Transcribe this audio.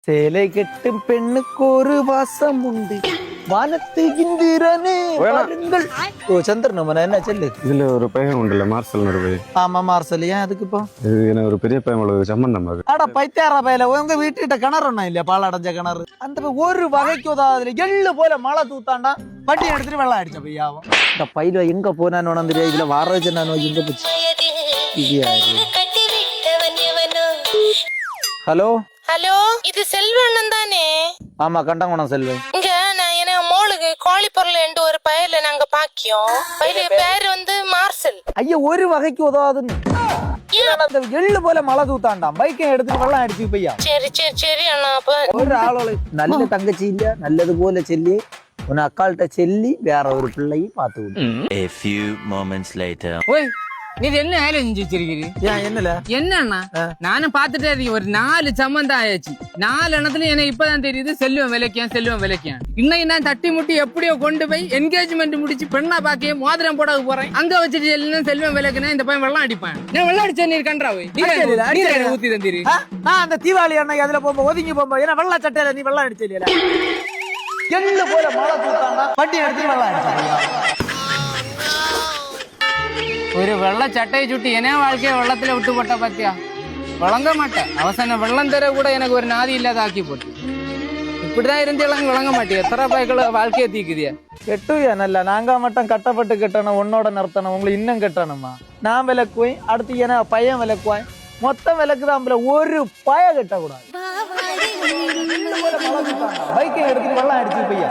சேலை கெட்டும் பெண்ணுக்கு ஒரு வாசம் உண்டு வானத்து இந்திரனே வாருங்கள். ஓ சந்திரன் என்ன செல்லு இதுல ஒரு பையன் உண்டுல்ல மார்சல் ஒரு பையன். ஆமா மார்சல் ஏன் அதுக்கு இப்போ இது என்ன ஒரு பெரிய பையன் சம்பந்தம் அது. ஆடா பைத்தியாரா பையல உங்க வீட்டுக்கிட்ட கிணறு ஒண்ணும் இல்லையா பால் அடைஞ்ச கிணறு அந்த ஒரு வகைக்கு உதாதுல எள்ளு போல மழை தூத்தாண்டா வண்டி எடுத்துட்டு வெள்ளம் அடிச்ச பையாவும் இந்த பையில எங்க போனான்னு உணர்ந்து தெரியாது இதுல வாரச்சு நான் எங்க போச்சு. ஹலோ ஹலோ இது செல்வண்ணன் தானே? ஆமா கண்டங்குணம் செல்வன். இங்க நான் என்ன மோளுக்கு கோழிப்பொருள் என்று ஒரு பயல நாங்க பாக்கியோம். பையல பேரு வந்து மார்சல். ஐயா ஒரு வகைக்கு உதவாதுன்னு அந்த எள்ளு போல மழை தூத்தாண்டாம் பைக்கை எடுத்துட்டு வெள்ளம் அடிச்சு பையா. சரி சரி சரி அண்ணா அப்ப ஒரு ஆளோட நல்ல தங்கச்சி இல்ல நல்லது போல சொல்லி உன் அக்காள்கிட்ட சொல்லி வேற ஒரு பிள்ளையும் பார்த்து விடு. A few moments later. ஓய் நீ என்ன வேலை செஞ்சு வச்சிருக்கீங்க? ஏன் என்னல என்னண்ணா நானும் பாத்துட்டே இருக்கேன். ஒரு 4 சம்பந்தம் ஆயாச்சு. 4 இடத்துல எனக்கு இப்பதான் தெரியுது செல்வம் விலைக்கான். இன்னைக்கு நான் தட்டி முட்டி எப்படியோ கொண்டு போய் என்கேஜ்மெண்ட் முடிச்சு பெண்ணா பாக்க மோதிரம் போட போறேன். அங்க வச்சுட்டு எல்லாம் செல்வம் விலைக்குனா இந்த பையன் வெள்ளம் அடிப்பான். நான் வெள்ளம் அடிச்சா நீர் கன்றா போய் ஊத்தி தந்தீரு. நான் அந்த தீபாவளி அன்னைக்கு அதுல போகும்போது ஒதுங்கி போகும்போது ஏன்னா வெள்ள சட்டையில நீ வெள்ளம் அடிச்சல எள்ளு போல மழை தூத்தாண்டா வண்டி எடுத்து வெள்ளம் அடிச்சா. ஒரு வெள்ள சட்டையை சுட்டி என்ன வாழ்க்கைய வெள்ளத்துல விட்டு போட்ட பாத்தியா? வழங்க மாட்டேன் அவசரம் வெள்ளம் தர கூட எனக்கு ஒரு நாதி இல்லாத ஆக்கி போட்டு இப்படிதான் இருந்தேலாம் வழங்க மாட்டேன். எத்தனை பாய்க்கள வாழ்க்கையை தீக்குதியா கெட்டுயா நல்ல நாங்க மட்டும் கட்டப்பட்டு கட்டணும் உன்னோட நிறுத்தணும் உங்களை இன்னும் கட்டணுமா? நான் விளக்குவேன் அடுத்து ஏன்னா பையன் விளக்குவேன் மொத்தம் விளக்குதான் ஒரு பய கட்டக்கூடாது. பைக்கை எடுத்துட்டு வெள்ளம் அடிச்சு பையா